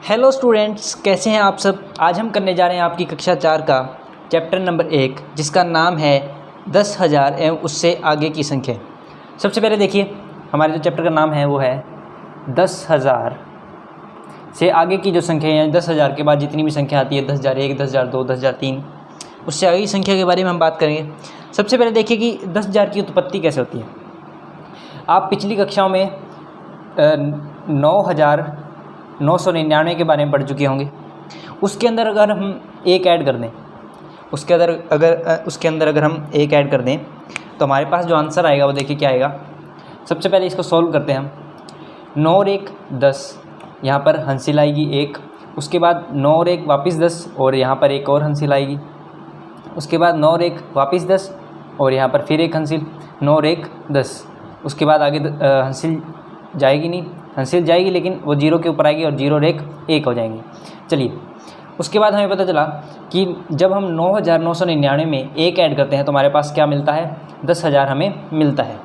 Hello students, कैसे हैं आप सब। आज हम करने जा रहे हैं आपकी कक्षा 4 का चैप्टर नंबर 1, जिसका नाम है 10,000 एवं उससे आगे की संख्या। सबसे पहले देखिए, हमारे जो चैप्टर का नाम है वो है 10,000 से आगे की जो संख्या है, 10,000 के बाद जितनी भी संख्या आती है 10,001, 10,002, 10,003, उससे आगे की संख्या के बारे में हम बात करेंगे। सबसे पहले देखिए कि 10,000 की उत्पत्ति कैसे होती है। आप पिछली कक्षाओं में 9,999 के बारे में पढ़ चुके होंगे। उसके अंदर अगर हम एक ऐड कर दें, उसके अंदर अगर हम एक ऐड कर दें तो हमारे पास जो आंसर आएगा वो देखिए क्या आएगा। सबसे पहले इसको सॉल्व करते हैं हम। 9 और 1 10, यहाँ पर हंसिल आएगी 1। उसके बाद 9 और 1 वापस 10 और यहाँ पर एक और हंसिल आएगी। उसके बाद 9 और 1 वापस 10 और यहाँ पर फिर एक हंसिल। 9 और 1 10। उसके बाद आगे हंसिल जाएगी नहीं, हंसिल जाएगी लेकिन वो 0 के ऊपर आएगी और 0 और 1 हो जाएंगे। चलिए, उसके बाद हमें पता चला कि जब हम 9,999 में एक ऐड करते हैं तो हमारे पास क्या मिलता है, 10,000 हमें मिलता है।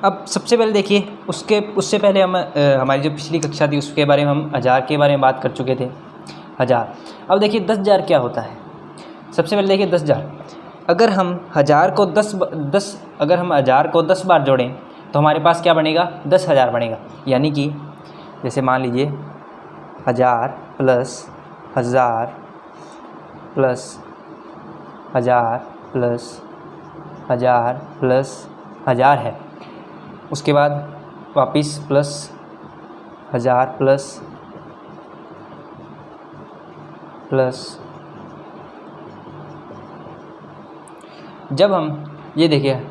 अब सबसे पहले देखिए, उससे पहले हम हमारी जो पिछली कक्षा थी उसके बारे में हम 1000 के बारे में बात कर चुके थे। 1000। अब देखिए 10,000 क्या होता है। सबसे पहले देखिए 10,000, अगर हम 1000 को 10 बार जोड़ें तो हमारे पास क्या बनेगा, 10,000 बनेगा। यानी कि जैसे मान लीजिए 1000 प्लस 1000 प्लस 1000 प्लस 1000 प्लस 1000 है। उसके बाद वापस प्लस 1000 प्लस जब हम ये देखिए,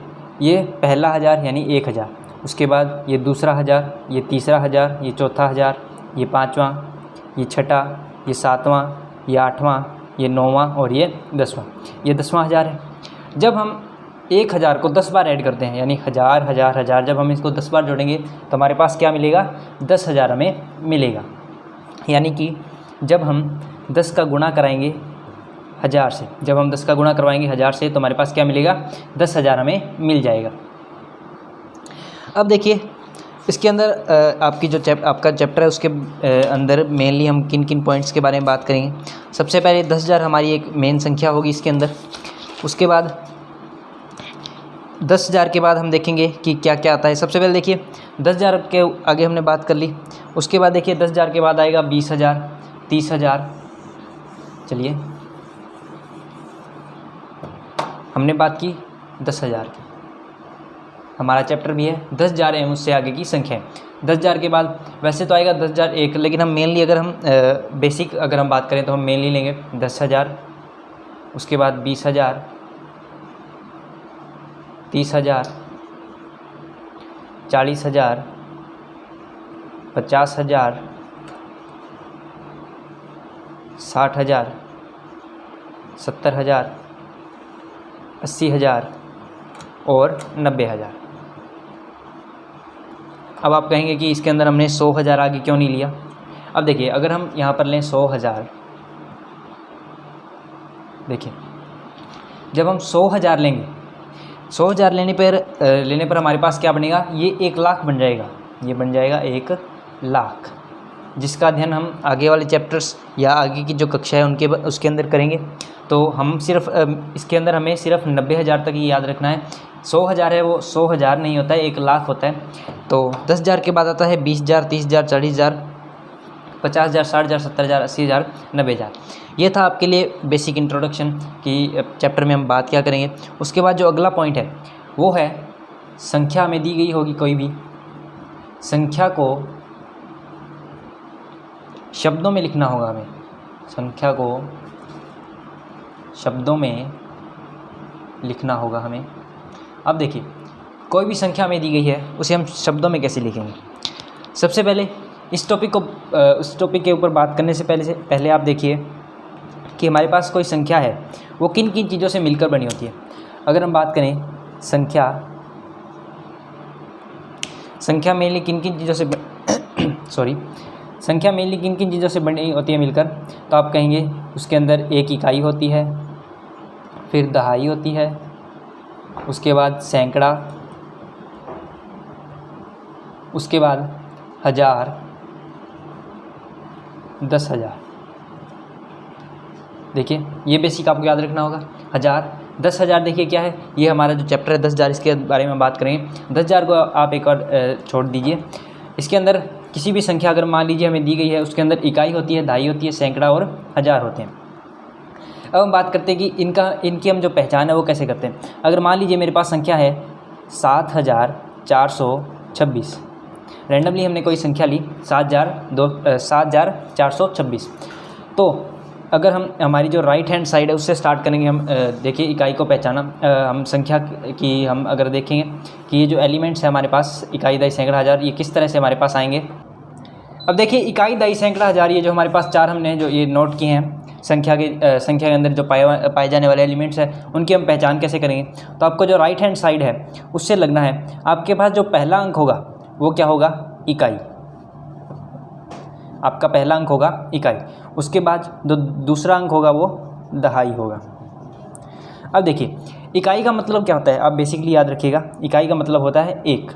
ये पहला 1000 यानी 1000, उसके बाद ये दूसरा 1000, ये तीसरा 1000, ये चौथा 1000, ये पाँचवां, ये छठा, ये सातवां, ये आठवां, ये नौवां और ये 10वां। ये 10वां 1000 है। जब हम 1000 को 10 बार ऐड करते हैं यानी 1000 1000 1000, जब हम इसको 10 बार जोड़ेंगे तो हमारे पास क्या मिलेगा, 10,000 हमें मिलेगा। यानी कि जब हम 10 का गुणा कराएंगे 1000 से, जब हम 10 का गुणा करवाएंगे 1000 से तो हमारे पास क्या मिलेगा, 10,000 हमें मिल जाएगा। अब देखिए इसके अंदर आपका चैप्टर है, उसके अंदर मेनली हम किन किन पॉइंट्स के बारे में बात करेंगे। सबसे पहले 10,000 हमारी एक मेन संख्या होगी इसके अंदर। उसके बाद 10,000 के बाद हम देखेंगे कि क्या क्या आता है। सबसे पहले देखिए 10,000 के आगे हमने बात कर ली। उसके बाद देखिए 10,000 के बाद आएगा 20,000, 30,000। चलिए, हमने बात की 10,000 की। हमारा चैप्टर भी है 10,000 एवं उससे आगे की संख्या। 10,000 के बाद वैसे तो आएगा 10,001, लेकिन हम मेनली अगर हम बेसिक अगर हम बात करें तो हम मेनली लेंगे 10,000। उसके बाद 20,000, 30,000, 40,000, 50,000, 60,000, 70,000, 80,000 और 90,000। अब आप कहेंगे कि इसके अंदर हमने 100,000 आगे क्यों नहीं लिया। अब देखिए, अगर हम यहाँ पर लें 100,000, देखिए जब हम 100,000 लेंगे, 100,000 लेने पर हमारे पास क्या बनेगा, ये 1 लाख बन जाएगा। ये बन जाएगा 1 लाख, जिसका अध्ययन हम आगे वाले चैप्टर्स या आगे की जो कक्षा है उसके अंदर करेंगे। तो हम सिर्फ इसके अंदर हमें सिर्फ 90,000 तक ही याद रखना है। 100,000 है वो 100,000 नहीं होता है, 1 लाख होता है। तो 10,000 के बाद आता है 20,000, 30,000, 40,000, 50,000, 60,000, 70,000, 80,000, 90,000। ये था आपके लिए बेसिक इंट्रोडक्शन कि चैप्टर में हम बात क्या करेंगे। उसके बाद जो अगला पॉइंट है वो है संख्या हमें दी गई होगी, कोई भी संख्या को शब्दों में लिखना होगा हमें। संख्या को शब्दों में लिखना होगा हमें। अब देखिए, कोई भी संख्या हमें दी गई है उसे हम शब्दों में कैसे लिखेंगे। सबसे पहले इस टॉपिक के ऊपर बात करने से पहले आप देखिए कि हमारे पास कोई संख्या है वो किन किन चीज़ों से मिलकर बनी होती है। अगर हम बात करें संख्या मेनली किन किन चीज़ों से बनी होती है मिलकर, तो आप कहेंगे उसके अंदर एक इकाई होती है, फिर दहाई होती है, उसके बाद सैकड़ा, उसके बाद 1000, 10,000। देखिए ये बेसिक आपको याद रखना होगा। 1000, 10,000 देखिए क्या है, ये हमारा जो चैप्टर है 10,000, इसके बारे में बात करेंगे। 10,000 को आप एक और छोड़ दीजिए। इसके अंदर किसी भी संख्या अगर मान लीजिए हमें दी गई है, उसके अंदर इकाई होती है, दहाई होती है, सैकड़ा और हज़ार होते हैं। अब हम बात करते हैं कि इनकी हम जो पहचान है वो कैसे करते हैं। अगर मान लीजिए मेरे पास संख्या है 7,426, रैंडमली हमने कोई संख्या ली 7,426, तो अगर हम हमारी जो राइट हैंड साइड है उससे स्टार्ट करेंगे हम। देखिए इकाई को पहचाना, हम संख्या की हम अगर देखेंगे कि ये जो एलिमेंट्स है हमारे पास, इकाई, दहाई, सैकड़ा, हज़ार, ये किस तरह से हमारे पास आएंगे। अब देखिए इकाई, दहाई, सैकड़ा, हज़ार, ये जो हमारे पास चार हमने जो ये नोट किए हैं संख्या के अंदर जो पाए जाने वाले एलिमेंट्स हैं, उनकी हम पहचान कैसे करेंगे। तो आपको जो राइट हैंड साइड है उससे लगना है, आपके पास जो पहला अंक होगा वो क्या होगा, इकाई। आपका पहला अंक होगा इकाई, उसके बाद जो दूसरा अंक होगा वो दहाई होगा। अब देखिए इकाई का मतलब क्या होता है, आप बेसिकली याद रखिएगा। इकाई का मतलब होता है 1,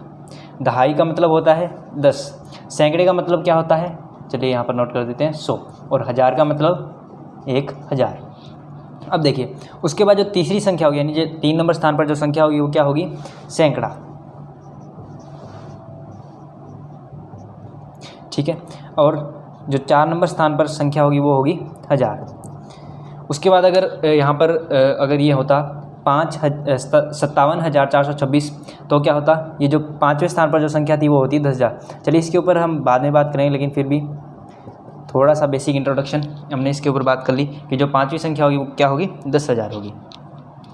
दहाई का मतलब होता है 10, सैकड़े का मतलब क्या होता है, चलिए यहाँ पर नोट कर देते हैं 100, और हज़ार का मतलब 1000। अब देखिए उसके बाद जो तीसरी संख्या होगी, यानी जो 3 नंबर स्थान पर जो संख्या होगी वो क्या होगी, सैकड़ा। ठीक है, और जो 4 नंबर स्थान पर संख्या होगी वो होगी हज़ार। उसके बाद अगर यहाँ पर अगर ये होता 57,426, तो क्या होता, ये जो 5वें स्थान पर जो संख्या थी वो होती 10,000। चलिए इसके ऊपर हम बाद में बात करेंगे, लेकिन फिर भी थोड़ा सा बेसिक इंट्रोडक्शन हमने इसके ऊपर बात कर ली कि जो 5वीं संख्या होगी वो क्या होगी, 10,000 होगी।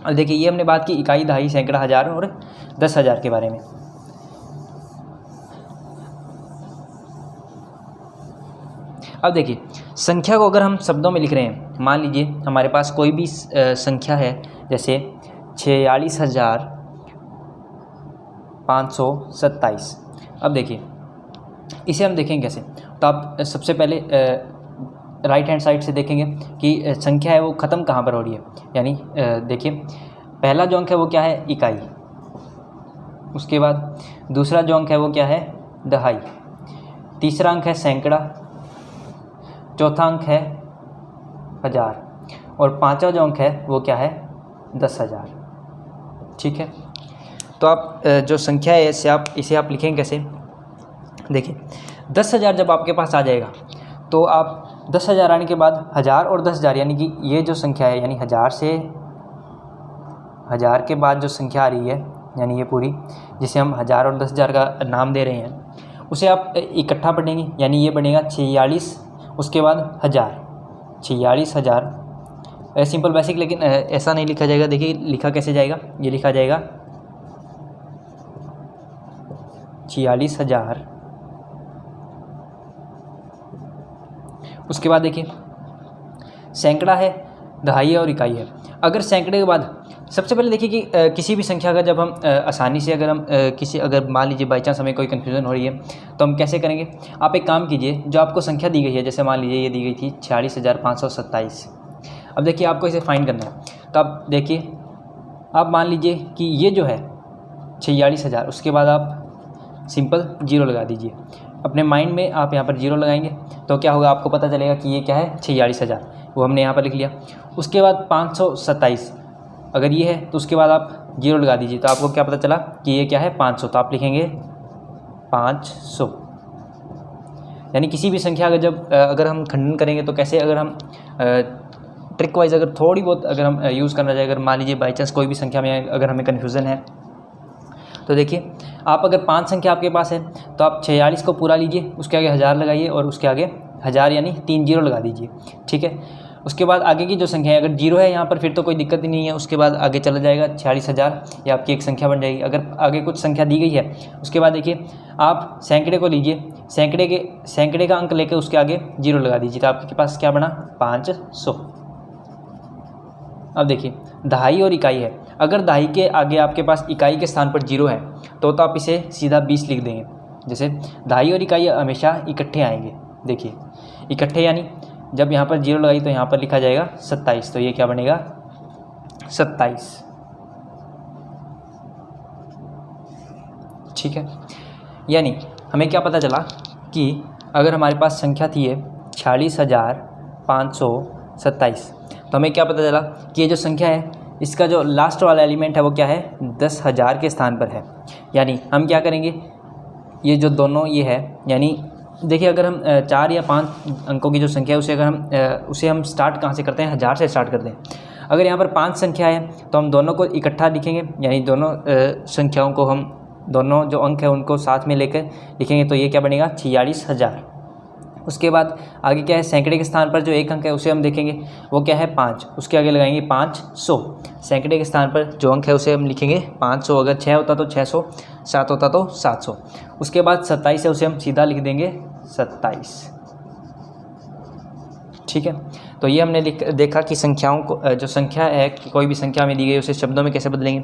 और देखिए ये हमने बात की इकाई, दहाई, सैकड़ा, हज़ार और 10,000 के बारे में। अब देखिए संख्या को अगर हम शब्दों में लिख रहे हैं, मान लीजिए हमारे पास कोई भी संख्या है, जैसे 46,527। अब देखिए इसे हम देखेंगे कैसे, तो आप सबसे पहले राइट हैंड साइड से देखेंगे कि संख्या है वो ख़त्म कहाँ पर हो रही है। यानी देखिए पहला जो अंक है वो क्या है, इकाई। उसके बाद दूसरा जो अंक है वो क्या है, दहाई। तीसरा अंक है सैकड़ा। चौथा अंक है हज़ार, और पांचवा जो अंक है वो क्या है, 10,000। ठीक है, तो आप जो संख्या है इसे आप लिखेंगे कैसे। देखिए 10,000 जब आपके पास आ जाएगा तो आप 10,000 आने के बाद हज़ार और 10,000, यानी कि ये जो संख्या है, यानी हज़ार के बाद जो संख्या आ रही है, यानी ये पूरी, जिसे हम हज़ार और 10,000 का नाम दे रहे हैं, उसे आप इकट्ठा पढ़ेंगे। यानी ये बनेगा 46, उसके बाद हज़ार, 46,000। सिंपल बेसिक, लेकिन ऐसा नहीं लिखा जाएगा। देखिए लिखा कैसे जाएगा, ये लिखा जाएगा 46,000। उसके बाद देखिए सैकड़ा है, दहाई है और इकाई है। अगर सैकड़े के बाद सबसे पहले देखिए कि किसी भी संख्या का जब हम आसानी से अगर मान लीजिए बाई चांस हमें कोई कन्फ्यूज़न हो रही है तो हम कैसे करेंगे। आप एक काम कीजिए, जो आपको संख्या दी गई है, जैसे मान लीजिए ये दी गई थी 46,527। अब देखिए आपको इसे फाइंड करना है, तो आप देखिए, आप मान लीजिए कि ये जो है 46,000, उसके बाद आप सिंपल 0 लगा दीजिए। अपने माइंड में आप यहाँ पर 0 लगाएंगे तो क्या होगा, आपको पता चलेगा कि ये क्या है, 46,000। वो हमने यहाँ पर लिख लिया। उसके बाद 527 अगर ये है तो उसके बाद आप 0 लगा दीजिए, तो आपको क्या पता चला कि ये क्या है, 500। तो आप लिखेंगे 500। यानी किसी भी संख्या अगर हम खंडन करेंगे तो कैसे, अगर हम ट्रिक वाइज अगर थोड़ी बहुत अगर हम यूज़ करना चाहें, अगर मान लीजिए बाई चांस कोई भी संख्या में अगर हमें कन्फ्यूज़न है, तो देखिए आप अगर 5 संख्या आपके पास है तो आप 46 को पूरा लीजिए, उसके आगे 1000 लगाइए और उसके आगे 1000 यानी 3 0 लगा दीजिए। ठीक है, उसके बाद आगे की जो संख्या है, अगर 0 है यहाँ पर फिर तो कोई दिक्कत ही नहीं है। उसके बाद आगे चला जाएगा 46,000, ये आपकी एक संख्या बन जाएगी। अगर आगे कुछ संख्या दी गई है, उसके बाद देखिए आप सैकड़े को लीजिए, सैकड़े का अंक लेकर उसके आगे 0 लगा दीजिए, तो आपके पास क्या बना, 500। अब देखिए दहाई और इकाई है। अगर दहाई के आगे आपके पास इकाई के स्थान पर 0 है तो आप इसे सीधा 20 लिख देंगे। जैसे दहाई और इकाई हमेशा इकट्ठे आएंगे। देखिए इकट्ठे, यानी जब यहाँ पर 0 लगाई तो यहाँ पर लिखा जाएगा 27, तो ये क्या बनेगा, 27। ठीक है, यानी हमें क्या पता चला कि अगर हमारे पास संख्या थी ये 46,527। तो हमें क्या पता चला कि ये जो संख्या है इसका जो लास्ट वाला एलिमेंट है वो क्या है, 10,000 के स्थान पर है। यानी हम क्या करेंगे, ये जो दोनों ये है, यानी देखिए अगर हम 4 या 5 अंकों की जो संख्या है उसे हम स्टार्ट कहाँ से करते हैं, 1000 से स्टार्ट करते हैं। अगर यहाँ पर 5 संख्या है तो हम दोनों को इकट्ठा लिखेंगे, यानी दोनों संख्याओं को हम दोनों जो अंक है उनको साथ में लेकर लिखेंगे, तो ये क्या बनेगा 46,000। उसके बाद आगे क्या है, सैकड़े के स्थान पर जो एक अंक है उसे हम देखेंगे, वो क्या है 5, उसके आगे लगाएंगे 500। सैकड़े के स्थान पर जो अंक है उसे हम लिखेंगे 500, अगर 6 होता तो 600, 7 होता तो 700। उसके बाद 27 है, उसे हम सीधा लिख देंगे 27। ठीक है, तो ये हमने देखा कि संख्याओं को, जो संख्या है कि कोई भी संख्या में दी गई उसे शब्दों में कैसे बदलेंगे।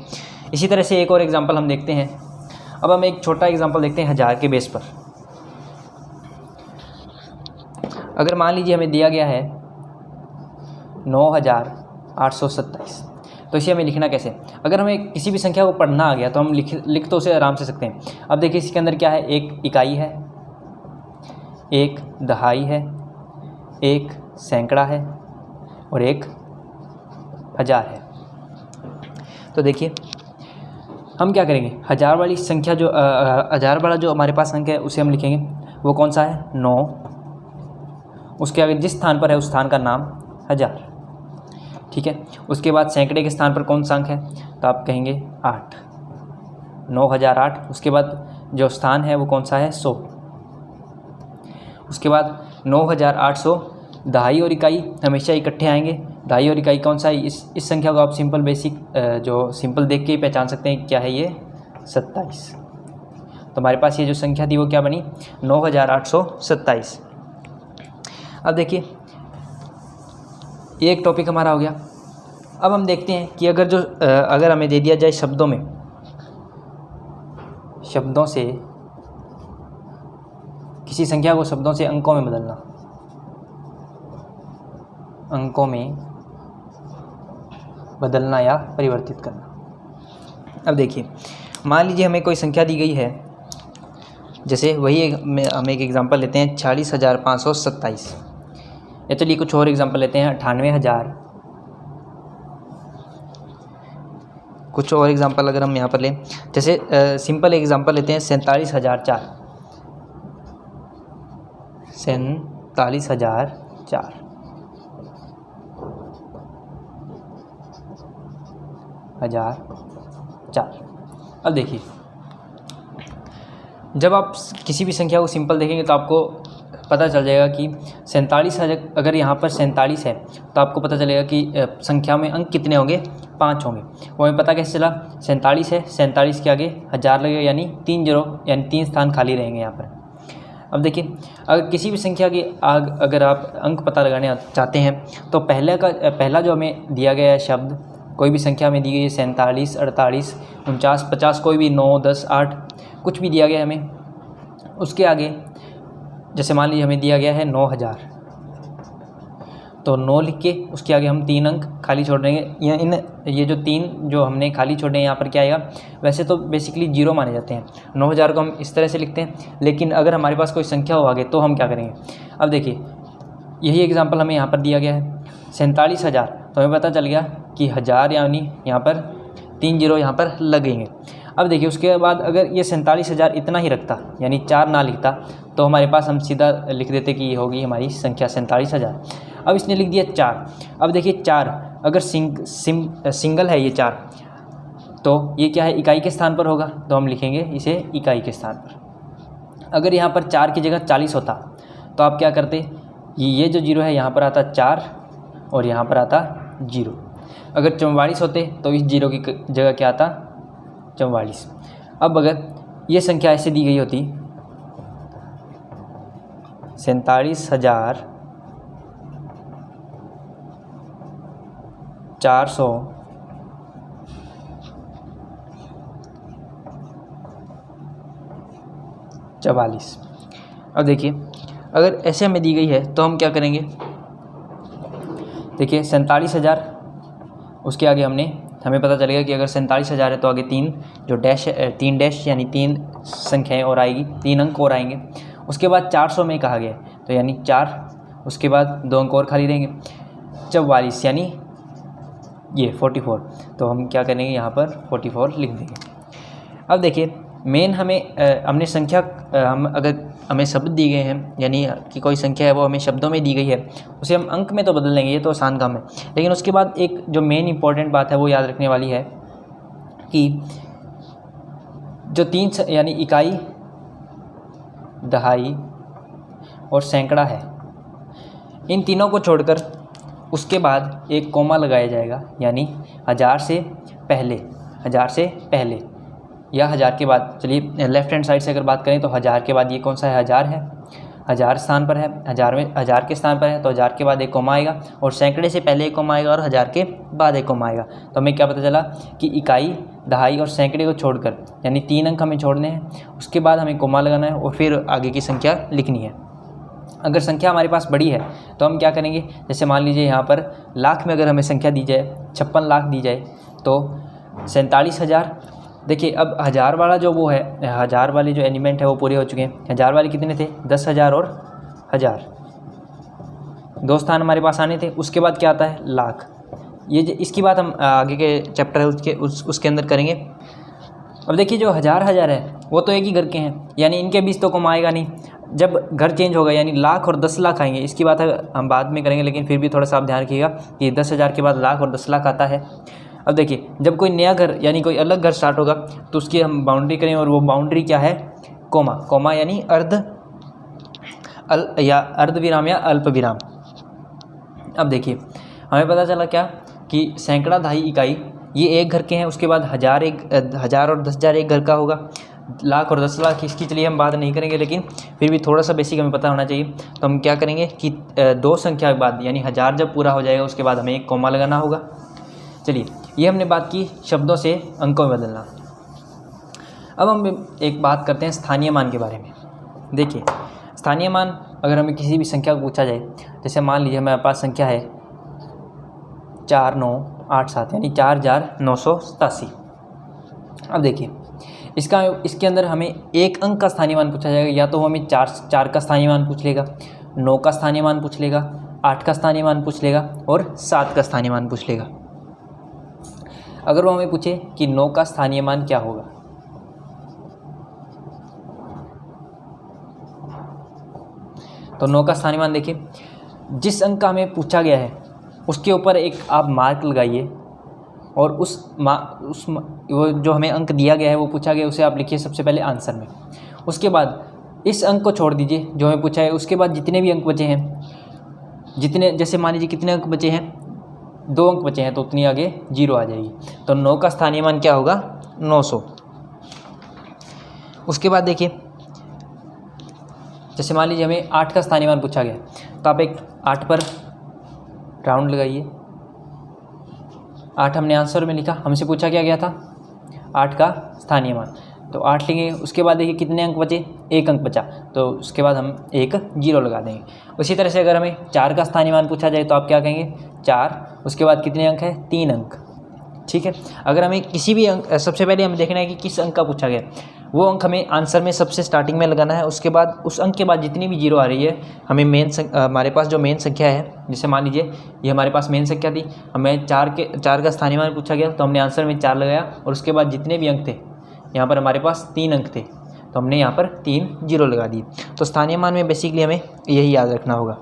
इसी तरह से एक और एग्जाम्पल हम देखते हैं। अब हम एक छोटा एग्जाम्पल देखते हैं 1000 के बेस पर। अगर मान लीजिए हमें दिया गया है 9,827, तो इसे हमें लिखना कैसे। अगर हमें किसी भी संख्या को पढ़ना आ गया तो हम लिख तो उसे आराम से सकते हैं। अब देखिए इसके अंदर क्या है, एक इकाई है, एक दहाई है, एक सैकड़ा है और एक हज़ार है। तो देखिए हम क्या करेंगे, 1000 वाली संख्या जो 1000 वाला जो हमारे पास अंक है उसे हम लिखेंगे, वो कौन सा है 9, उसके आगे जिस स्थान पर है उस स्थान का नाम 1000। ठीक है, उसके बाद सैकड़े के स्थान पर कौन सा अंक है, तो आप कहेंगे 8, 9008। उसके बाद जो स्थान है वो कौन सा है 100। उसके बाद 9800, दहाई और इकाई हमेशा इकट्ठे आएंगे। दहाई और इकाई कौन सा है, इस संख्या को आप सिंपल बेसिक जो सिंपल देख के ही पहचान सकते हैं क्या है ये 27। तो हमारे पास ये जो संख्या थी वो क्या बनी 9827। अब देखिए ये एक टॉपिक हमारा हो गया। अब हम देखते हैं कि अगर हमें दे दिया जाए शब्दों में, शब्दों से किसी संख्या को शब्दों से अंकों में बदलना, अंकों में बदलना या परिवर्तित करना। अब देखिए मान लीजिए हमें कोई संख्या दी गई है, जैसे हम एक एग्जांपल लेते हैं 46,527, या चलिए कुछ और एग्जांपल लेते हैं 98,000। कुछ और एग्जांपल अगर हम यहाँ पर लें, जैसे सिंपल एग्जांपल लेते हैं 47,004, 47,004। अब देखिए जब आप किसी भी संख्या को सिंपल देखेंगे तो आपको पता चल जाएगा कि 47,000, अगर यहाँ पर 47 है तो आपको पता चलेगा कि संख्या में अंक कितने होंगे, 5 होंगे। वो हमें पता कैसे चला, 47 है, 47 के आगे 1000 लगेगा, यानी 3 0, यानी 3 स्थान खाली रहेंगे यहाँ पर। अब देखिए अगर किसी भी संख्या की अगर आप अंक पता लगाने चाहते हैं तो पहला जो हमें दिया गया है शब्द, कोई भी संख्या में दी गई है 47, 48, 49, 50, कोई भी 9, 10, 8 कुछ भी दिया गया है हमें, उसके आगे जैसे मान लीजिए हमें दिया गया है 9000, तो 9 लिख के उसके आगे हम 3 अंक खाली छोड़ देंगे। ये जो 3 जो हमने खाली छोड़े हैं यहाँ पर क्या आएगा, वैसे तो बेसिकली 0 माने जाते हैं। 9000 को हम इस तरह से लिखते हैं, लेकिन अगर हमारे पास कोई संख्या हो आगे तो हम क्या करेंगे। अब देखिए यही एग्जांपल हमें यहाँ पर दिया गया है 47,000, तो हमें पता चल गया कि 1000 यानी यहाँ पर 3 0 यहाँ पर लगेंगे। अब देखिए उसके बाद अगर ये 47,000 इतना ही रखता, यानी 4 ना लिखता, तो हमारे पास हम सीधा लिख देते कि ये होगी हमारी संख्या 47,000। अब इसने लिख दिया 4। अब देखिए 4 अगर सिंगल है ये 4, तो ये क्या है, इकाई के स्थान पर होगा, तो हम लिखेंगे इसे इकाई के स्थान पर। अगर यहाँ पर 4 की जगह 40 होता तो आप क्या करते, ये जो 0 है यहाँ पर आता 4 और यहाँ पर आता 0। अगर 44 होते तो इस 0 की जगह क्या आता 44। अब अगर ये संख्या ऐसे दी गई होती 47,444। अब देखिए अगर ऐसे हमें दी गई है तो हम क्या करेंगे, देखिए 47,000, उसके आगे हमें पता चलेगा कि अगर 47,000 है तो आगे 3 जो डैश है, 3 डैश यानी 3 संख्याएँ और आएगी, 3 अंक और आएंगे। उसके बाद 400 में कहा गया है, तो यानी 4 उसके बाद 2 अंक और खाली रहेंगे, 44 यानी ये 44। तो हम क्या करेंगे यहाँ पर 44 लिख देंगे। अब देखिए मेन हमने संख्या हम अगर हमें शब्द दिए गए हैं यानी कि कोई संख्या है वो हमें शब्दों में दी गई है, उसे हम अंक में तो बदल लेंगे, ये तो आसान काम है। लेकिन उसके बाद एक जो मेन इंपॉर्टेंट बात है वो याद रखने वाली है कि जो 3 यानी इकाई, दहाई और सैकड़ा है, इन तीनों को छोड़कर उसके बाद एक कोमा लगाया जाएगा, यानी 1000 से पहले, 1000 से पहले या 1000 के बाद। चलिए लेफ्ट हैंड साइड से अगर बात करें तो 1000 के बाद ये कौन सा है, 1000 है, 1000 स्थान पर है, 1000 के स्थान पर है तो 1000 के बाद एक कोमा आएगा, और सैकड़े से पहले एक कोमा आएगा और 1000 के बाद एक कोमा आएगा। तो हमें क्या पता चला कि इकाई, दहाई और सैकड़े को छोड़कर यानी 3 अंक हमें छोड़ने हैं, उसके बाद हमें कोमा लगाना है और फिर आगे की संख्या लिखनी है। अगर संख्या हमारे पास बड़ी है तो हम क्या करेंगे, जैसे मान लीजिए यहाँ पर लाख में अगर हमें संख्या दी जाए, 56 लाख दी जाए तो 47,000। देखिए अब 1000 वाला जो वो है, 1000 वाले जो एलिमेंट है वो पूरे हो चुके हैं। 1000 वाले कितने थे, 10,000 और 1000, 2 स्थान हमारे पास आने थे। उसके बाद क्या आता है, लाख। ये इसकी बात हम आगे के चैप्टर है उसके अंदर करेंगे। अब देखिए जो 1000 है वो तो एक ही घर के हैं, यानी इनके बीच तो कोमा आएगा नहीं। जब घर चेंज होगा यानी लाख और 10 लाख आएंगे, इसकी बात हम बाद में करेंगे, लेकिन फिर भी थोड़ा सा आप ध्यान रखिएगा कि 10,000 के बाद लाख और 10 लाख आता है। अब देखिए जब कोई नया घर यानी कोई अलग घर स्टार्ट होगा तो उसकी हम बाउंड्री करें, और वो बाउंड्री क्या है, कोमा। कोमा यानी अर्ध विराम या अल्प विराम। अब देखिए हमें पता चला क्या कि सैकड़ा, दहाई, इकाई ये एक घर के हैं, उसके बाद 1000 और 10,000 एक घर का होगा, लाख और 10 लाख इसकी चलिए हम बात नहीं करेंगे, लेकिन फिर भी थोड़ा सा बेसिक हमें पता होना चाहिए। तो हम क्या करेंगे कि 2 संख्या के बाद यानी 1000 जब पूरा हो जाएगा उसके बाद हमें एक कोमा लगाना होगा। चलिए ये हमने बात की शब्दों से अंकों में बदलना। अब हम एक बात करते हैं स्थानीय मान के बारे में। देखिए स्थानीय मान अगर हमें किसी भी संख्या को पूछा जाए, जैसे मान लीजिए हमारे पास संख्या है 4987 यानी 4987। अब देखिए इसके अंदर हमें एक अंक का स्थानीय मान पूछा जाएगा, या तो वो हमें 4 का स्थानीय मान पूछ लेगा, 9 का स्थानीय मान पूछ लेगा, 8 का स्थानीय मान पूछ लेगा और 7 का स्थानीय मान पूछ लेगा। अगर वो हमें पूछे कि 9 का स्थानीय मान क्या होगा, तो 9 का स्थानीय मान देखिए, जिस अंक का हमें पूछा गया है उसके ऊपर एक आप मार्क लगाइए, और वो जो हमें अंक दिया गया है वो पूछा गया उसे आप लिखिए सबसे पहले आंसर में। उसके बाद इस अंक को छोड़ दीजिए जो हमें पूछा है, उसके बाद जितने भी अंक बचे हैं, जैसे मान लीजिए कितने अंक बचे हैं, 2 अंक बचे हैं, तो उतनी आगे 0 आ जाएगी। तो 9 का स्थानीय मान क्या होगा, 900। उसके बाद देखिए जैसे मान लीजिए हमें 8 का स्थानीय मान पूछा गया, तो आप एक 8 पर राउंड लगाइए। 8 हमने आंसर में लिखा, हमसे पूछा क्या गया था 8 का स्थानीय मान, तो 8 लेंगे। उसके बाद देखिए कितने अंक बचे, 1 अंक बचा, तो उसके बाद हम एक 0 लगा देंगे। उसी तरह से अगर हमें 4 का स्थानीय मान पूछा जाए तो आप क्या कहेंगे, 4, उसके बाद कितने अंक है, 3 अंक। ठीक है, अगर हमें किसी भी अंक, सबसे पहले हमें देखना है कि किस अंक का पूछा गया, वो अंक हमें आंसर में सबसे स्टार्टिंग में लगाना है। उसके बाद उस अंक के बाद जितनी भी 0 आ रही है, हमें हमारे पास जो मेन संख्या है, जैसे मान लीजिए ये हमारे पास मेन संख्या थी, हमें 4 का स्थानीय मान पूछा गया तो हमने आंसर में 4 लगाया, और उसके बाद जितने भी अंक थे, यहाँ पर हमारे पास 3 अंक थे तो हमने यहाँ पर 3 0 लगा दिए। तो स्थानीय मान में बेसिकली हमें यही याद रखना होगा।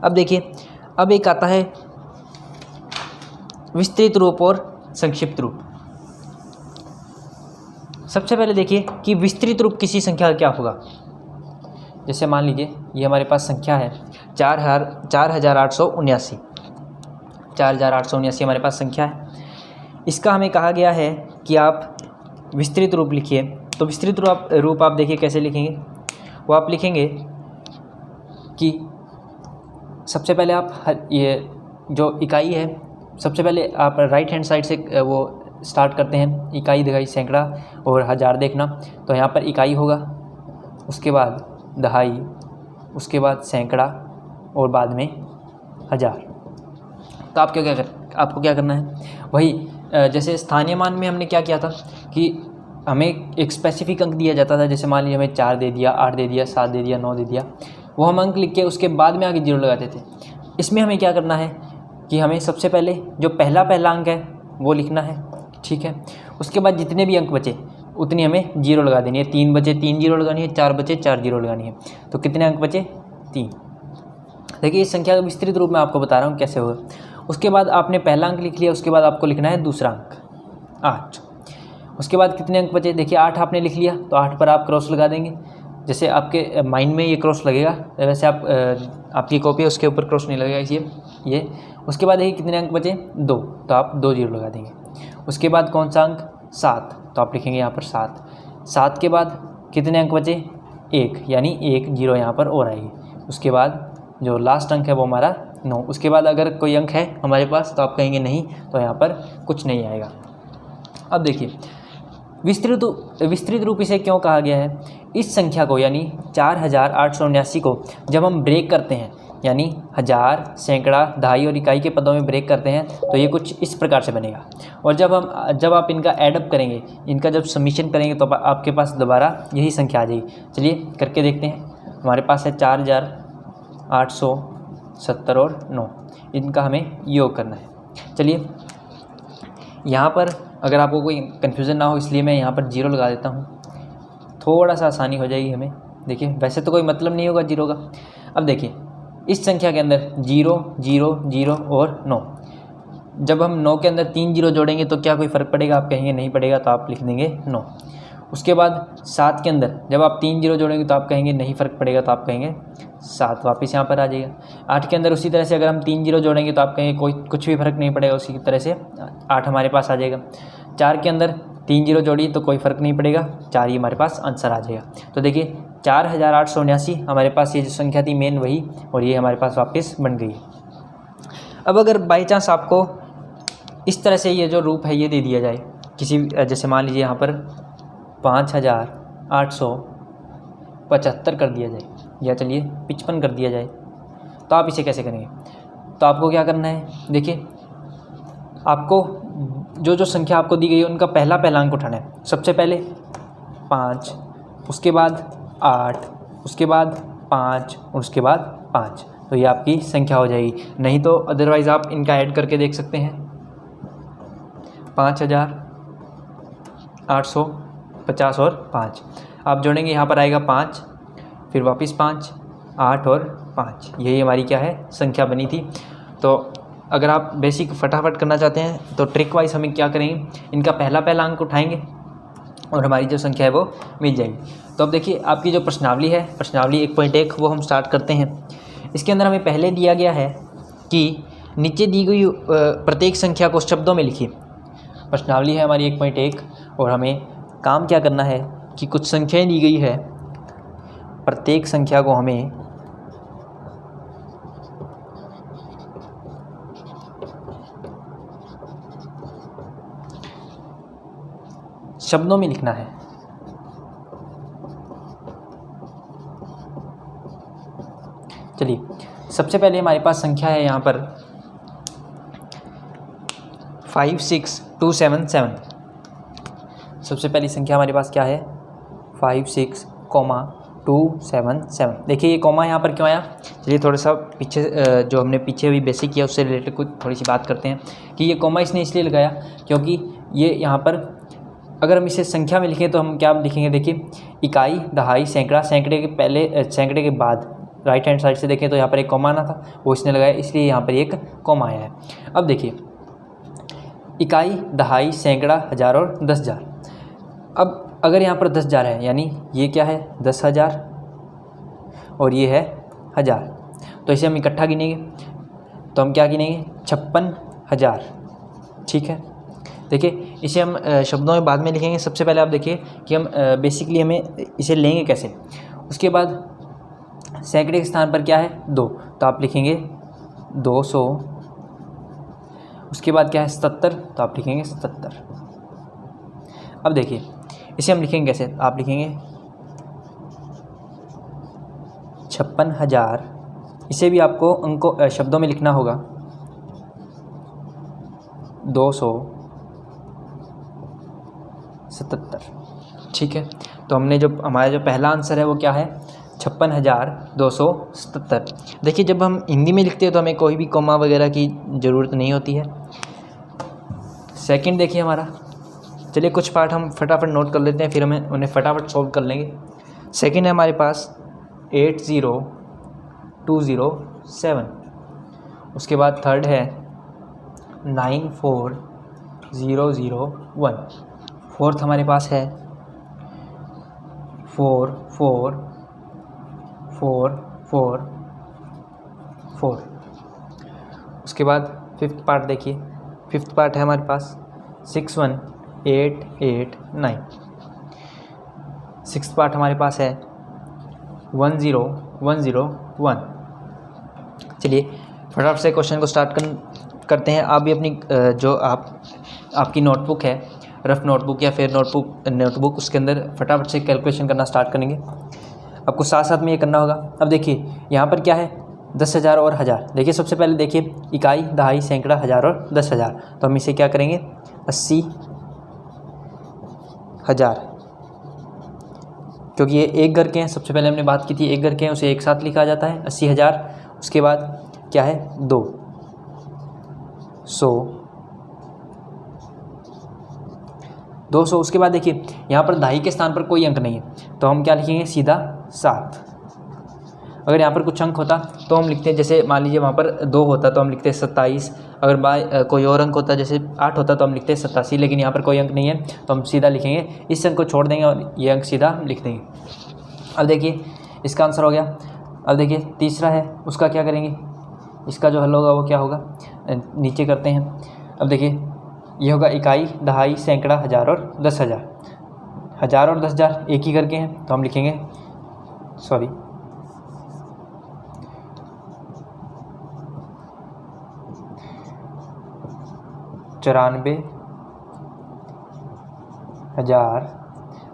अब देखिए अब एक आता है विस्तृत रूप और संक्षिप्त रूप। सबसे पहले देखिए कि विस्तृत रूप किसी संख्या का क्या होगा। जैसे मान लीजिए ये हमारे पास संख्या है 4879, 4879 हमारे पास संख्या है। इसका हमें कहा गया है कि आप विस्तृत रूप लिखिए। तो विस्तृत रूप आप देखिए कैसे लिखेंगे, वो आप लिखेंगे कि सबसे पहले आप ये जो इकाई है, सबसे पहले आप राइट हैंड साइड से वो स्टार्ट करते हैं, इकाई, दहाई, सैकड़ा और 1000 देखना। तो यहाँ पर इकाई होगा, उसके बाद दहाई, उसके बाद सैकड़ा और बाद में 1000। तो आपको क्या करना है, वही जैसे स्थानीय मान में हमने क्या किया था कि हमें एक स्पेसिफिक अंक दिया जाता था। जैसे मान लीजिए हमें 4 दे दिया, 8 दे दिया, 7 दे दिया, 9 दे दिया। वो हम अंक लिख के उसके बाद में आगे 0 लगाते थे। इसमें हमें क्या करना है कि हमें सबसे पहले जो पहला अंक है वो लिखना है, ठीक है। उसके बाद जितने भी अंक बचे उतनी हमें 0 लगा देनी है। 3 बचे 3 0 लगानी है, 4 बचे 4 0 लगानी है। तो कितने अंक बचे? 3। देखिए इस संख्या का विस्तृत रूप मैं आपको बता रहा हूँ कैसे होगा। उसके बाद आपने पहला अंक लिख लिया, उसके बाद आपको लिखना है दूसरा अंक 8। उसके बाद कितने अंक बचे? देखिए 8 आपने लिख लिया तो 8 पर आप क्रॉस लगा देंगे। जैसे आपके माइंड में ये क्रॉस लगेगा वैसे आप आपकी कॉपी है उसके ऊपर क्रॉस नहीं लगेगा इसलिए ये। उसके बाद देखिए कितने अंक बचे? 2, तो आप 2 0 लगा देंगे। उसके बाद कौन सा अंक? 7, तो आप लिखेंगे यहाँ पर 7। 7 के बाद कितने अंक बचे? 1, यानी 1 0 यहाँ पर और आएगी। उसके बाद जो लास्ट अंक है वो हमारा 9। उसके बाद अगर कोई अंक है हमारे पास तो आप कहेंगे नहीं, तो यहाँ पर कुछ नहीं आएगा। अब देखिए विस्तृत रूप इसे क्यों कहा गया है? इस संख्या को यानी 4879 को जब हम ब्रेक करते हैं, यानी हज़ार, सैकड़ा, दहाई और इकाई के पदों में ब्रेक करते हैं तो ये कुछ इस प्रकार से बनेगा। और जब आप इनका एडअप करेंगे, इनका जब समीशन करेंगे तो आपके पास दोबारा यही संख्या आ जाएगी। चलिए करके देखते हैं। हमारे पास है 4870 और 9, इनका हमें योग करना है। चलिए यहाँ पर अगर आपको कोई कन्फ्यूज़न ना हो इसलिए मैं यहाँ पर 0 लगा देता हूँ, थोड़ा सा आसानी हो जाएगी हमें। देखिए वैसे तो कोई मतलब नहीं होगा 0 का। अब देखिए इस संख्या के अंदर 0 0 0 और 9, जब हम 9 के अंदर 3 0 जोड़ेंगे तो क्या कोई फ़र्क पड़ेगा? आप कहेंगे नहीं पड़ेगा, तो आप लिख देंगे 9। उसके बाद 7 के अंदर जब आप 3 0 जोड़ेंगे तो आप कहेंगे नहीं फ़र्क पड़ेगा, तो आप कहेंगे 7, वापस यहाँ पर आ जाएगा। 8 के अंदर उसी तरह से अगर हम 3 0 जोड़ेंगे तो आप कहेंगे कुछ भी फ़र्क नहीं पड़ेगा, उसी तरह से 8 हमारे पास आ जाएगा। 4 के अंदर 3 0 जोड़िए तो कोई फ़र्क नहीं पड़ेगा, 4 ही हमारे पास आंसर आ जाएगा। तो देखिए 4879 हमारे पास ये जो संख्या थी मेन वही, और ये हमारे पास वापस बन गई। अब अगर बाई चांस आपको इस तरह से ये जो रूप है ये दे दिया जाए किसी, जैसे मान लीजिए यहाँ पर 5875 कर दिया जाए, या चलिए 55 कर दिया जाए, तो आप इसे कैसे करेंगे? तो आपको क्या करना है? देखिए आपको जो संख्या आपको दी गई है उनका पहला अंक उठाना है। सबसे पहले 5, उसके बाद 8, उसके बाद 5 और उसके बाद 5, तो ये आपकी संख्या हो जाएगी। नहीं तो अदरवाइज़ आप इनका ऐड करके देख सकते हैं। 5850 और 5 आप जोड़ेंगे, यहाँ पर आएगा 5, फिर वापस 5, 8 और 5, यही हमारी क्या है संख्या बनी थी। तो अगर आप बेसिक फटाफट करना चाहते हैं तो ट्रिक वाइज हमें क्या करेंगे, इनका पहला अंक उठाएंगे और हमारी जो संख्या है वो मिल जाएगी। तो अब देखिए आपकी जो प्रश्नावली है, प्रश्नावली 1.1 वो हम स्टार्ट करते हैं। इसके अंदर हमें पहले दिया गया है कि नीचे दी गई प्रत्येक संख्या को शब्दों में लिखिए। प्रश्नावली है हमारी 1.1 और हमें काम क्या करना है कि कुछ संख्याएं दी गई है, प्रत्येक संख्या को हमें शब्दों में लिखना है। चलिए सबसे पहले हमारे पास संख्या है यहाँ पर 56277। सबसे पहली संख्या हमारे पास क्या है 56,277। देखिए ये कॉमा यहाँ पर क्यों आया? चलिए थोड़ा सा पीछे जो हमने पीछे अभी बेसिक किया उससे रिलेटेड कुछ थोड़ी सी बात करते हैं कि ये कॉमा इसने इसलिए लगाया क्योंकि ये यहाँ पर अगर हम इसे संख्या में लिखें तो हम क्या लिखेंगे? देखिए इकाई, दहाई, सैकड़ा, सैकड़े के पहले सैकड़े के बाद राइट हैंड साइड से देखें तो यहाँ पर एक कॉमा आना था, वो इसने लगाया इसलिए यहाँ पर एक कॉमा आया है। अब देखिए इकाई, दहाई, सैकड़ा, हज़ार और 10,000। अब अगर यहाँ पर 10,000 है यानी ये क्या है 10,000 और ये है 1000, तो इसे हम इकट्ठा गिनेंगे तो हम क्या गिनेंगे 56,000। ठीक है, देखिए इसे हम शब्दों में बाद में लिखेंगे। सबसे पहले आप देखिए कि हम बेसिकली हमें इसे लेंगे कैसे। उसके बाद सैकड़े के स्थान पर क्या है 2, तो आप लिखेंगे 200। उसके बाद क्या है 77, तो आप लिखेंगे 77। अब देखिए इसे हम लिखेंगे कैसे, आप लिखेंगे 56,000। इसे भी आपको अंकों शब्दों में लिखना होगा 277। ठीक है, तो हमने जो हमारा जो पहला आंसर है वो क्या है 56,277। देखिए जब हम हिंदी में लिखते हैं तो हमें कोई भी कॉमा वगैरह की ज़रूरत नहीं होती है। सेकंड देखिए हमारा, चलिए कुछ पार्ट हम फटाफट नोट कर लेते हैं, फिर हमें उन्हें फटाफट सॉल्व कर लेंगे। सेकंड है हमारे पास 80207। उसके बाद थर्ड है 94001। फोर्थ हमारे पास है 44444। उसके बाद फिफ्थ पार्ट देखिए, फिफ्थ पार्ट है हमारे पास 61889। सिक्स्थ पार्ट हमारे पास है 10101। चलिए फटाफट से क्वेश्चन को स्टार्ट करते हैं। आप भी अपनी जो आपकी नोटबुक है, रफ नोटबुक या फिर नोटबुक उसके अंदर फटाफट से कैलकुलेशन करना स्टार्ट करेंगे। आपको साथ साथ में ये करना होगा। अब देखिए यहाँ पर क्या है, 10,000 और 1000। देखिए सबसे पहले देखिए इकाई, दहाई, सैकड़ा, हज़ार और 10,000। तो हम इसे क्या करेंगे, 80,000, क्योंकि ये एक घर के हैं। सबसे पहले हमने बात की थी एक घर के हैं, उसे एक साथ लिखा जाता है 80,000। उसके बाद क्या है 200। उसके बाद देखिए यहाँ पर दहाई के स्थान पर कोई अंक नहीं है तो हम क्या लिखेंगे, सीधा 7। अगर यहाँ पर कुछ अंक होता तो हम लिखते हैं, जैसे मान लीजिए वहाँ पर 2 होता तो हम लिखते हैं 27। अगर कोई और अंक होता, जैसे 8 होता तो हम लिखते हैं 87। लेकिन यहाँ पर कोई अंक नहीं है तो हम सीधा लिखेंगे, इस अंक को छोड़ देंगे और ये अंक सीधा लिख देंगे। अब देखिए इसका आंसर हो गया। अब देखिए तीसरा है, उसका क्या करेंगे, इसका जो हल होगा वो क्या होगा, नीचे करते हैं। अब देखिए ये होगा इकाई, दहाई, सैकड़ा, हज़ार और 10,000। 1000 और 10,000 एक ही करके हैं तो हम लिखेंगे 94,000।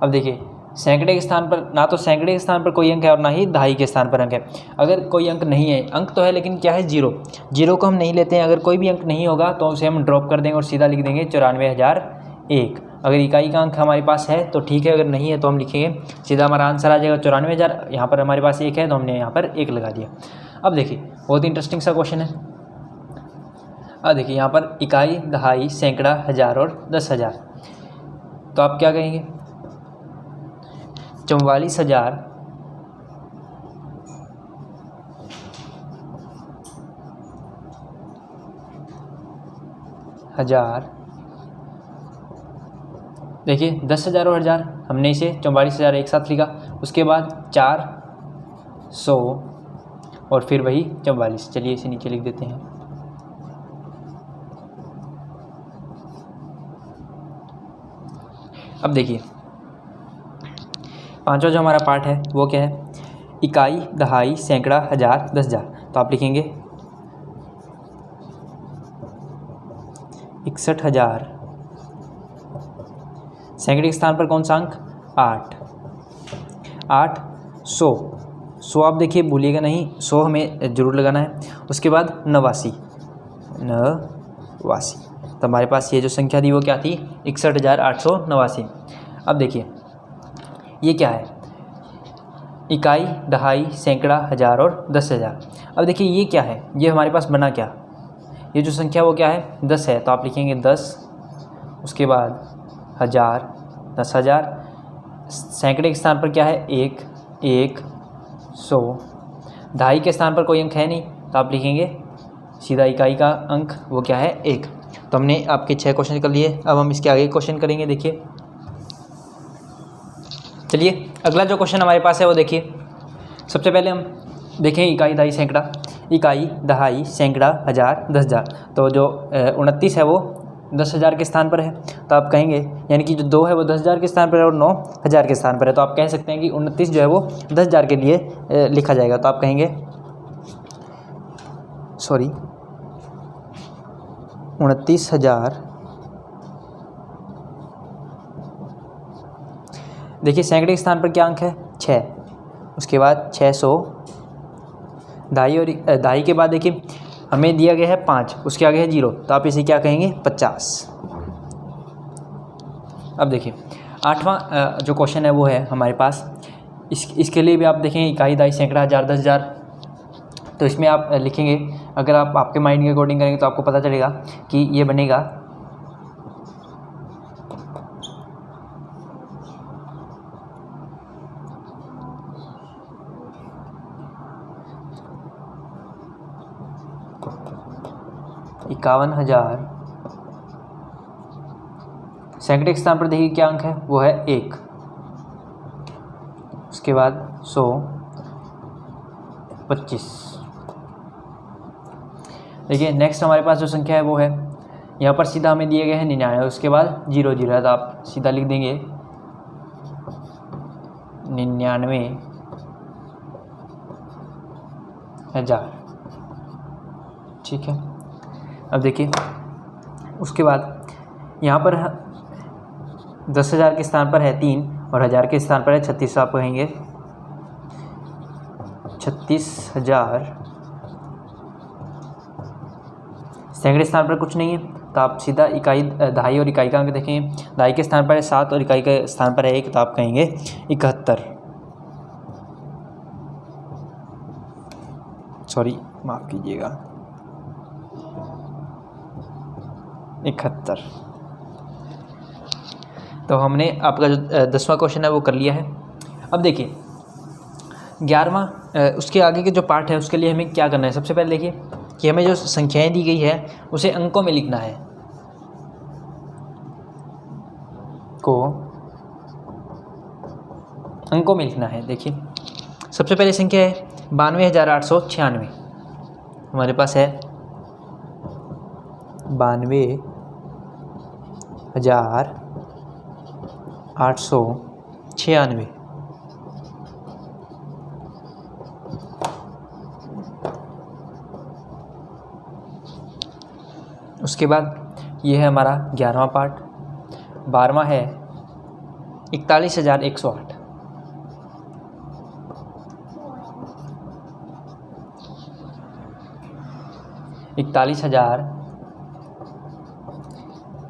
अब देखिए सैकड़े के स्थान पर, ना तो सैकड़े के स्थान पर कोई अंक है और ना ही दहाई के स्थान पर अंक है। अगर कोई अंक नहीं है, अंक तो है लेकिन क्या है, जीरो को हम नहीं लेते हैं। अगर कोई भी अंक नहीं होगा तो उसे हम ड्रॉप कर देंगे और सीधा लिख देंगे 94,001। अगर इकाई का अंक हमारे पास है तो ठीक है, अगर नहीं है तो हम लिखेंगे, सीधा हमारा आंसर आ जाएगा 94,000। यहाँ पर हमारे पास 1 है तो हमने यहाँ पर 1 लगा दिया। अब देखिए बहुत इंटरेस्टिंग सा क्वेश्चन है। अब देखिए यहाँ पर इकाई, दहाई, सैकड़ा, हज़ार और 10,000। तो आप क्या कहेंगे, 44,000 हज़ार। देखिए 10,000 और 1000, हमने इसे 44,000 एक साथ लिखा। उसके बाद 400 और फिर वही 44। चलिए इसे नीचे लिख देते हैं। अब देखिए पांचवा जो हमारा पार्ट है वो क्या है, इकाई, दहाई, सैकड़ा, हज़ार, 10,000। तो आप लिखेंगे 61,000। सैकड़े के स्थान पर कौन सा अंक, 8। 100 आप देखिए भूलिएगा नहीं, 100 हमें जरूर लगाना है। उसके बाद 89। तो हमारे पास ये जो संख्या थी वो क्या थी, 61,889। अब देखिए ये क्या है, इकाई, दहाई, सैकड़ा, हज़ार और 10,000। अब देखिए ये क्या है, ये हमारे पास बना क्या, ये जो संख्या वो क्या है, 10 है। तो आप लिखेंगे 10। उसके बाद 1000, 10,000। सैकड़े के स्थान पर क्या है, 1। 100। दहाई के स्थान पर कोई अंक है नहीं तो आप लिखेंगे सीधा इकाई का अंक वो क्या है, 1। तो हमने आपके 6 क्वेश्चन कर लिए। अब हम इसके आगे क्वेश्चन करेंगे। देखिए चलिए अगला जो क्वेश्चन हमारे पास है वो देखिए। सबसे पहले हम देखें इकाई, दहाई, सैकड़ा। इकाई, दहाई, सैकड़ा, हज़ार, 10,000। तो जो 29 है वो 10,000 के स्थान पर है। तो आप कहेंगे, यानी कि जो 2 है वो 10,000 के स्थान पर है और 9,000 के स्थान पर है। तो आप कह सकते हैं कि 29 जो है वो 10,000 के लिए लिखा जाएगा। तो आप कहेंगे 29,000। देखिए सैकड़े के स्थान पर क्या अंक है, 6। उसके बाद 600। दहाई के बाद देखिए हमें दिया गया है 5, उसके आगे है 0। तो आप इसे क्या कहेंगे, 50। अब देखिए 8वां जो क्वेश्चन है वो है हमारे पास, इसके लिए भी आप देखें इकाई, दहाई, सैकड़ा, हज़ार, 10,000, तो इसमें आप लिखेंगे, अगर आप आपके माइंड के अकॉर्डिंग करेंगे तो आपको पता चलेगा कि ये बनेगा इक्यावन हज़ार। सैकड़े के स्थान पर देखिए क्या अंक है, वो है 1। उसके बाद 125। देखिए नेक्स्ट हमारे पास जो संख्या है वो है, यहाँ पर सीधा हमें दिए गए हैं 99, उसके बाद 0 0 है, तो आप सीधा लिख देंगे 99,000। ठीक है। अब देखिए उसके बाद यहाँ पर 10,000 के स्थान पर है 3 और 1000 के स्थान पर है 36, आप कहेंगे 36,000। सैकड़े स्थान पर कुछ नहीं है, तो आप सीधा इकाई, दहाई और इकाई का अंक देखेंगे। दहाई के स्थान पर है 7 और इकाई के स्थान पर है 1, तो आप कहेंगे 71। सॉरी, माफ़ कीजिएगा, 71। तो हमने आपका जो 10वां क्वेश्चन है वो कर लिया है। अब देखिए 11वां, उसके आगे के जो पार्ट है उसके लिए हमें क्या करना है। सबसे पहले देखिए कि हमें जो संख्याएं दी गई है उसे अंकों में लिखना है, को अंकों में लिखना है। देखिए सबसे पहले संख्या है 92,896, हमारे पास है 92,896। उसके बाद ये है हमारा 11वां पार्ट। 12वां है 41,108। इकतालीस हजार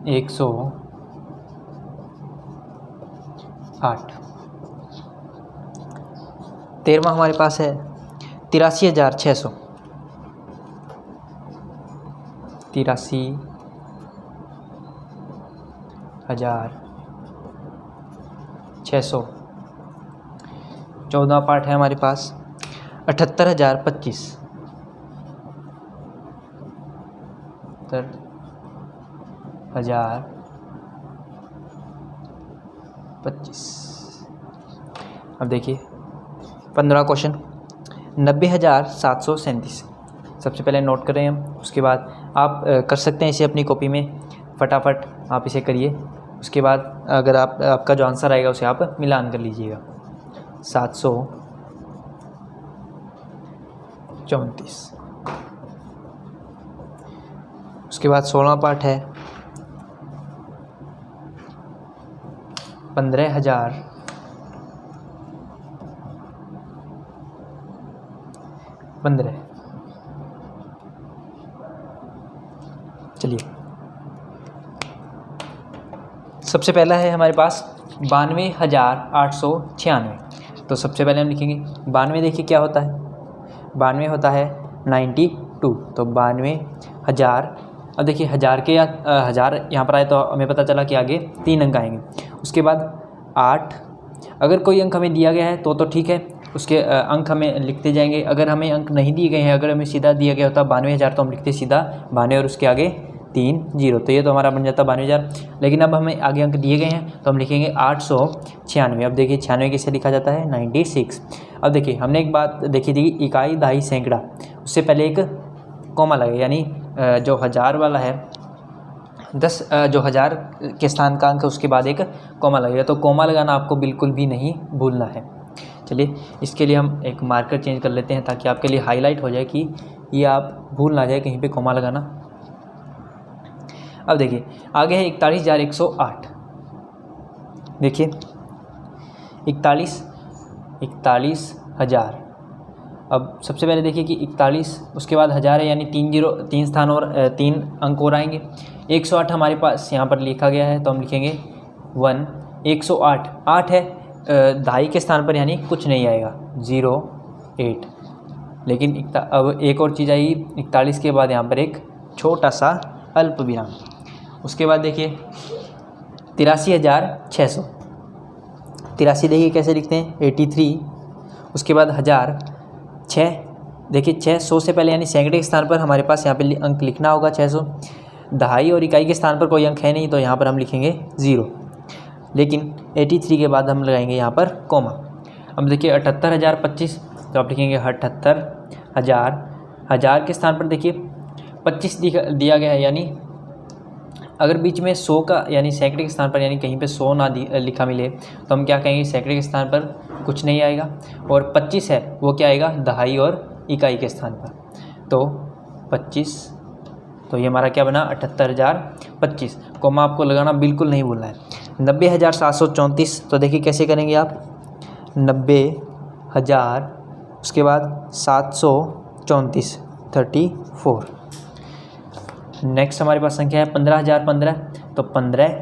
108। 13वां हमारे पास है 83,600। 83,600। 14वां पार्ट है हमारे पास 78,025। 78,025। अब देखिए 15वां क्वेश्चन 90,737। सबसे पहले नोट करें हम, उसके बाद आप कर सकते हैं इसे अपनी कॉपी में, फटाफट आप इसे करिए। उसके बाद अगर आपका जो आंसर आएगा उसे आप मिलान कर लीजिएगा। 734। उसके बाद 16वां पार्ट है 15,015। चलिए सबसे पहला है हमारे पास 92,896। तो सबसे पहले हम लिखेंगे 92। देखिए क्या होता है, 92 होता है 92। तो 92,000। अब देखिए हज़ार के हज़ार यहाँ पर आए तो हमें पता चला कि आगे 3 अंक आएंगे। उसके बाद 8। अगर कोई अंक हमें दिया गया है तो ठीक है, उसके अंक हमें लिखते जाएंगे। अगर हमें अंक नहीं दिए गए हैं, अगर हमें सीधा दिया गया होता 92,000 तो हम लिखते सीधा 92 और उसके आगे 3 0, तो ये तो हमारा बन जाता 92,000। लेकिन अब हमें आगे अंक दिए गए हैं तो हम लिखेंगे 896। अब देखिए 96 किसे लिखा जाता है 96। अब देखिए हमने एक बात देखी थी, इकाई, दहाई, सैकड़ा, उससे पहले एक कॉमा लगे, यानी जो 1000 वाला है 10, जो 1000 के स्थान का अंक है उसके बाद एक कॉमा लगेगा। तो कॉमा लगाना आपको बिल्कुल भी नहीं भूलना है। चलिए इसके लिए हम एक मार्कर चेंज कर लेते हैं ताकि आपके लिए हाईलाइट हो जाए कि ये आप भूल ना जाए कहीं पे कॉमा लगाना। अब देखिए आगे है 41,108। देखिए 41,000। अब सबसे पहले देखिए कि 41, उसके बाद 1000 है, यानी 3 स्थान और 3 अंक और आएंगे। 108 हमारे पास यहाँ पर लिखा गया है तो हम लिखेंगे 1। 108 8 है दहाई के स्थान पर यानी कुछ नहीं आएगा 08। लेकिन अब एक और चीज़ आई 41 के बाद यहाँ पर एक छोटा सा अल्प विराम। उसके बाद देखिए 83,600। 83 देखिए कैसे लिखते हैं 83। उसके बाद 1000 6 देखिए 600 से पहले यानी सैकड़े के स्थान पर हमारे पास यहाँ पे अंक लिखना होगा 600। दहाई और इकाई के स्थान पर कोई अंक है नहीं तो यहाँ पर हम लिखेंगे 0। लेकिन 83 के बाद हम लगाएंगे यहाँ पर कॉमा। अब देखिए 78,025 तो आप लिखेंगे 78,000। 1000 के स्थान पर देखिए 25 दिया गया है, यानी अगर बीच में 100 का यानी सैकड़े के स्थान पर यानी कहीं पे 100 ना लिखा मिले तो हम क्या कहेंगे, सैकड़े के स्थान पर कुछ नहीं आएगा। और 25 है वो क्या आएगा, दहाई और इकाई के स्थान पर। तो 25, तो ये हमारा क्या बना 78,025। कॉमा आपको लगाना बिल्कुल नहीं भूलना है। 90,734 तो देखिए कैसे करेंगे आप 90,000 उसके बाद 734 34। नेक्स्ट हमारे पास संख्या है 15,015 तो 15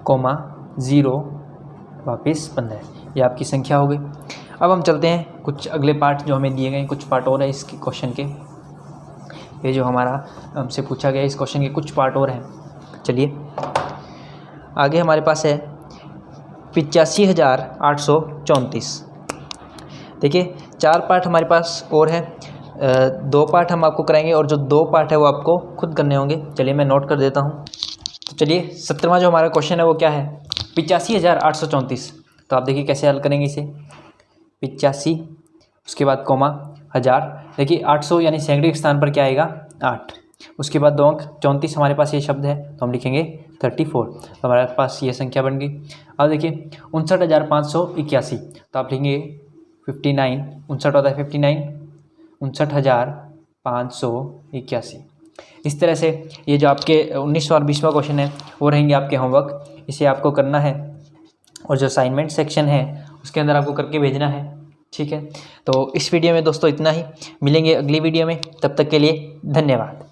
कॉमा 0 वापस 15, ये आपकी संख्या हो गई। अब हम चलते हैं कुछ अगले पार्ट जो हमें दिए गए हैं, कुछ पार्ट और है इस क्वेश्चन के। ये जो हमारा हमसे पूछा गया इस क्वेश्चन के कुछ पार्ट और हैं। चलिए आगे हमारे पास है 85,834। देखिए 4 पार्ट हमारे पास और हैं, 2 पार्ट हम आपको कराएंगे और जो 2 पार्ट है वो आपको खुद करने होंगे। चलिए मैं नोट कर देता हूँ। तो चलिए 17वां जो हमारा क्वेश्चन है वो क्या है 85,834। तो आप देखिए कैसे हल करेंगे इसे 85 उसके बाद कॉमा 1000। देखिए 800 यानी सैकड़े के स्थान पर क्या आएगा 8। उसके बाद 2 अंक 34 हमारे पास ये शब्द है तो हम लिखेंगे 34। तो हमारे पास ये संख्या बन गई। अब देखिए 59,581 तो आप लिखेंगे 59, 59 होता है 59, 59,581। इस तरह से ये जो आपके 19वां और 20वां क्वेश्चन है वो रहेंगे आपके होमवर्क। इसे आपको करना है और जो असाइनमेंट सेक्शन है उसके अंदर आपको करके भेजना है। ठीक है, तो इस वीडियो में दोस्तों इतना ही। मिलेंगे अगली वीडियो में, तब तक के लिए धन्यवाद।